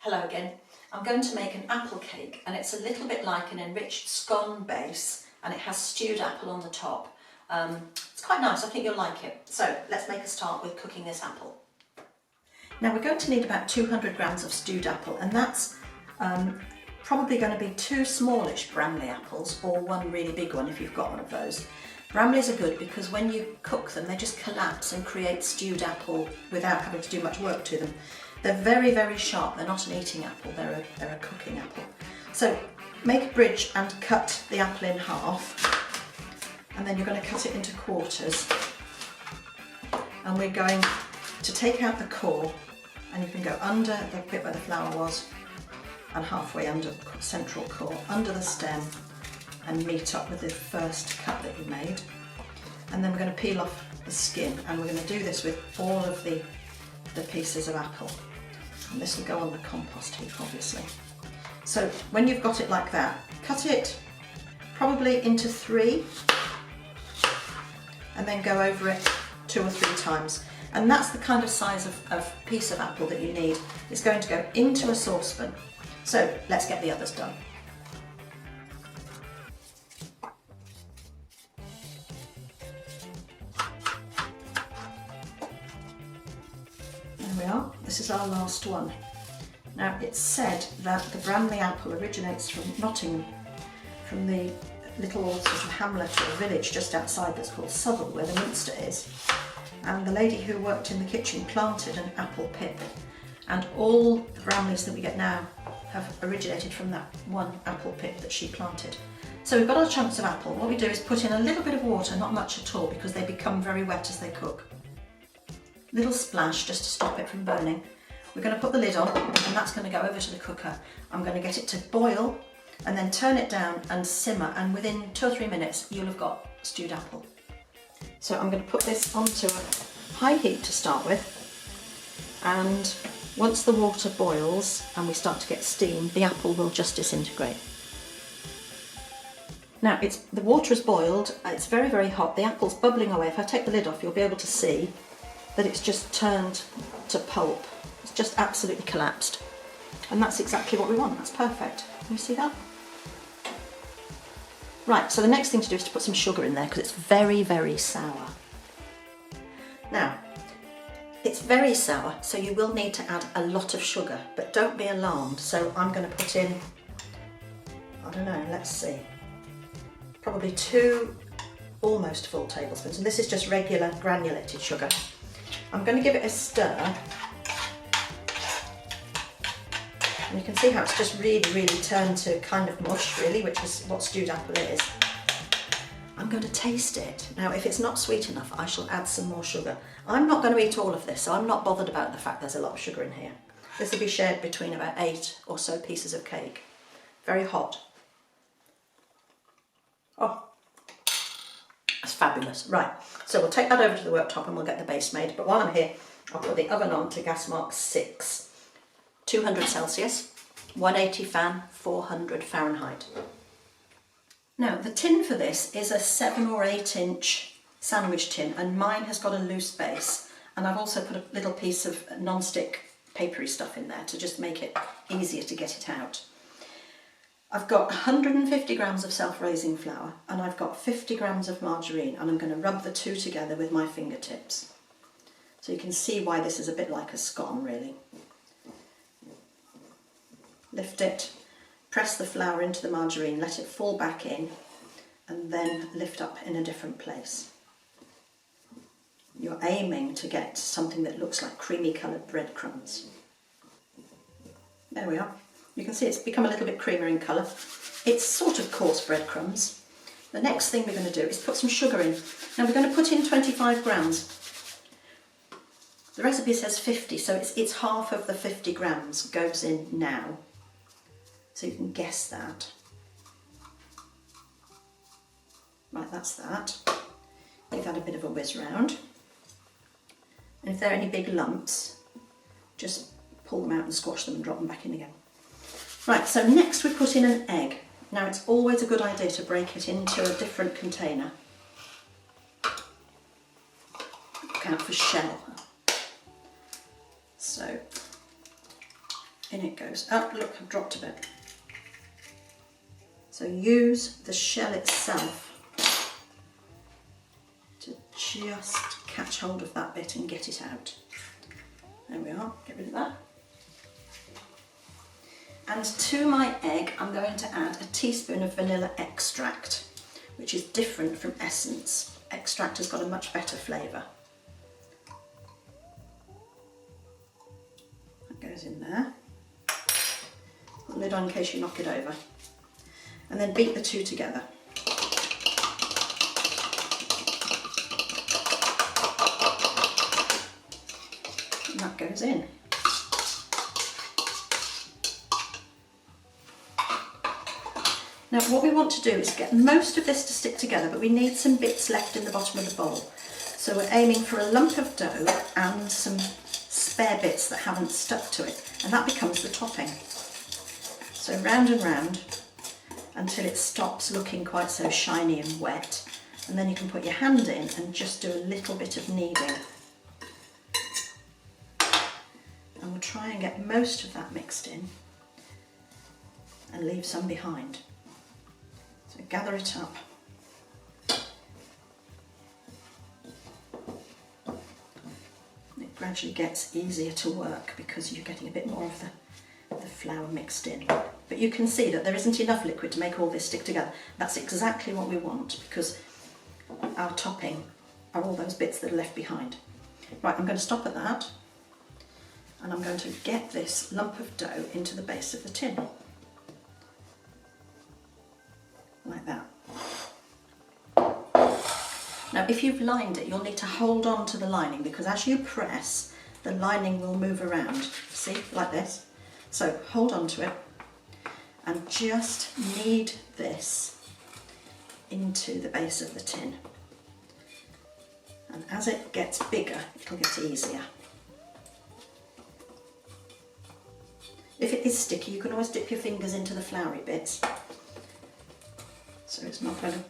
Hello again. I'm going to make an apple cake, and it's a little bit like an enriched scone base, and it has stewed apple on the top. It's quite nice, I think you'll like it. So let's make a start with cooking this apple. Now we're going to need about 200 grams of stewed apple, and that's probably going to be 2 smallish Bramley apples or 1 really big one if you've got one of those. Bramleys are good because when you cook them they just collapse and create stewed apple without having to do much work to them. They're very, very sharp. They're not an eating apple, they're a cooking apple. So make a bridge and cut the apple in half, and then you're going to cut it into quarters. And we're going to take out the core, and you can go under the bit where the flower was and halfway under the central core, under the stem, and meet up with the first cut that you made. And then we're going to peel off the skin, and we're going to do this with all of the pieces of apple. And this will go on the compost heap, obviously. So when you've got it like that, cut it probably into 3 and then go over it 2 or 3 times. And that's the kind of size of piece of apple that you need. It's going to go into a saucepan. So let's get the others done. There we are. This is our last one. Now it's said that the Bramley apple originates from Nottingham, from the little sort of hamlet or village just outside that's called Southall, where the Minster is. And the lady who worked in the kitchen planted an apple pip, and all the Bramleys that we get now have originated from that one apple pip that she planted. So we've got our chunks of apple. What we do is put in a little bit of water, not much at all, because they become very wet as they cook. Little splash just to stop it from burning. We're going to put the lid on, and that's going to go over to the cooker. I'm going to get it to boil and then turn it down and simmer, and within 2 or 3 minutes you'll have got stewed apple. So I'm going to put this onto a high heat to start with, and once the water boils and we start to get steam, the apple will just disintegrate. Now the water is boiled, it's very, very hot, the apple's bubbling away. If I take the lid off, you'll be able to see that it's just turned to pulp. It's just absolutely collapsed. And that's exactly what we want, that's perfect. Can you see that? Right, so the next thing to do is to put some sugar in there because it's very, very sour. Now, it's very sour, so you will need to add a lot of sugar, but don't be alarmed. So I'm going to put in, I don't know, let's see, probably 2 almost full tablespoons, and this is just regular granulated sugar. I'm going to give it a stir, and you can see how it's just really, really turned to kind of mush, really, which is what stewed apple is. I'm going to taste it. Now, if it's not sweet enough, I shall add some more sugar. I'm not going to eat all of this, so I'm not bothered about the fact there's a lot of sugar in here. This will be shared between about 8 or so pieces of cake. Very hot. Oh, that's fabulous. Right, so we'll take that over to the worktop and we'll get the base made. But while I'm here, I'll put the oven on to gas mark 6. 200 Celsius, 180 fan, 400 Fahrenheit. Now the tin for this is a 7 or 8 inch sandwich tin, and mine has got a loose base, and I've also put a little piece of non-stick papery stuff in there to just make it easier to get it out. I've got 150 grams of self-raising flour, and I've got 50 grams of margarine, and I'm going to rub the 2 together with my fingertips. So you can see why this is a bit like a scone, really. Lift it, press the flour into the margarine, let it fall back in, and then lift up in a different place. You're aiming to get something that looks like creamy coloured breadcrumbs. There we are. You can see it's become a little bit creamier in colour. It's sort of coarse breadcrumbs. The next thing we're going to do is put some sugar in. Now we're going to put in 25 grams. The recipe says 50, so it's half of the 50 grams goes in now. So you can guess that. Right, that's that. Give that a bit of a whiz round. And if there are any big lumps, just pull them out and squash them and drop them back in again. Right, so next we put in an egg. Now it's always a good idea to break it into a different container. Look out for shell. So In it goes. Oh, look, I've dropped a bit. So use the shell itself to just catch hold of that bit and get it out. There we are, get rid of that. And to my egg, I'm going to add a teaspoon of vanilla extract, which is different from essence. Extract has got a much better flavour. That goes in there. Put the lid on in case you knock it over. And then beat the two together. And that goes in. Now what we want to do is get most of this to stick together, but we need some bits left in the bottom of the bowl. So we're aiming for a lump of dough and some spare bits that haven't stuck to it, and that becomes the topping. So round and round until it stops looking quite so shiny and wet, and then you can put your hand in and just do a little bit of kneading. And we'll try and get most of that mixed in and leave some behind. So gather it up. It gradually gets easier to work because you're getting a bit more of the flour mixed in. But you can see that there isn't enough liquid to make all this stick together. That's exactly what we want because our topping are all those bits that are left behind. Right, I'm going to stop at that and I'm going to get this lump of dough into the base of the tin. Like that. Now if you've lined it, you'll need to hold on to the lining because as you press, the lining will move around. See, like this. So hold on to it and just knead this into the base of the tin. And as it gets bigger, it'll get easier. If it is sticky, you can always dip your fingers into the floury bits, so it's not going to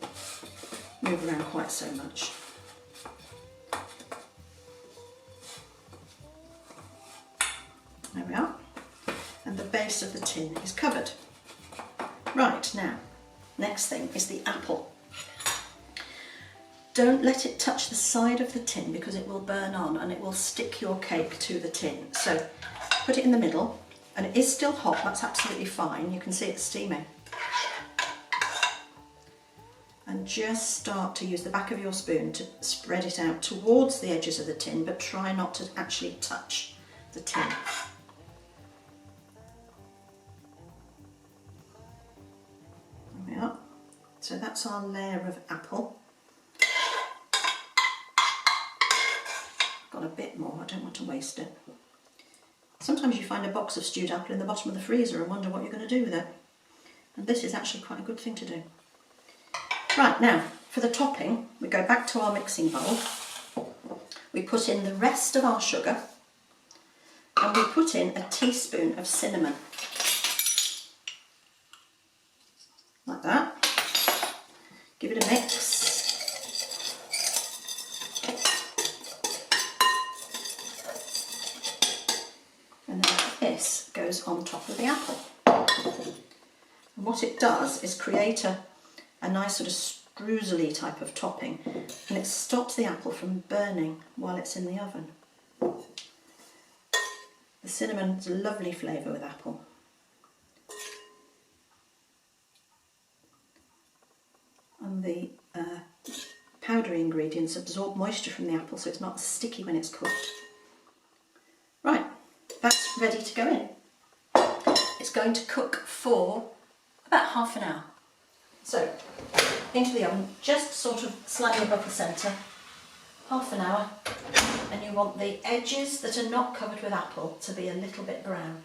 move around quite so much. There we are. And the base of the tin is covered. Right, now, next thing is the apple. Don't let it touch the side of the tin because it will burn on and it will stick your cake to the tin. So put it in the middle, and it is still hot, that's absolutely fine. You can see it's steaming. And just start to use the back of your spoon to spread it out towards the edges of the tin, but try not to actually touch the tin. There we are. So that's our layer of apple. Got a bit more, I don't want to waste it. Sometimes you find a box of stewed apple in the bottom of the freezer and wonder what you're going to do with it. And this is actually quite a good thing to do. Right, now for the topping, we go back to our mixing bowl. We put in the rest of our sugar and we put in a teaspoon of cinnamon. Like that. Give it a mix. And then this goes on top of the apple. And what it does is create a nice sort of streusel-y type of topping, and it stops the apple from burning while it's in the oven. The cinnamon's a lovely flavour with apple. And the powdery ingredients absorb moisture from the apple so it's not as sticky when it's cooked. Right, that's ready to go in. It's going to cook for about half an hour. So, into the oven, just sort of slightly above the centre, half an hour, and you want the edges that are not covered with apple to be a little bit brown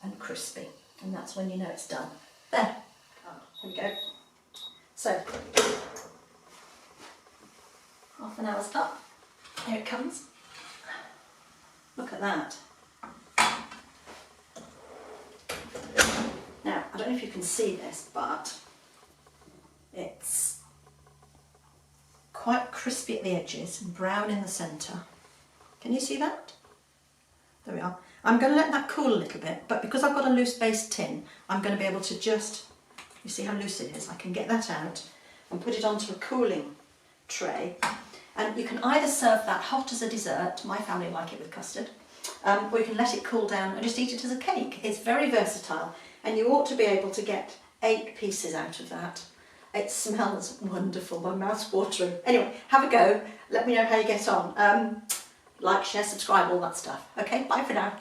and crispy, and that's when you know it's done. There, here we go. So, half an hour's up, here it comes. Look at that. Now, I don't know if you can see this, but it's quite crispy at the edges and brown in the centre. Can you see that? There we are. I'm going to let that cool a little bit, but because I've got a loose base tin, I'm going to be able to just, you see how loose it is, I can get that out and put it onto a cooling tray. And you can either serve that hot as a dessert, my family like it with custard, or you can let it cool down and just eat it as a cake. It's very versatile, and you ought to be able to get 8 pieces out of that. It smells wonderful, my mouth's watering. Anyway, have a go, let me know how you get on. Like, share, subscribe, all that stuff. Okay, bye for now.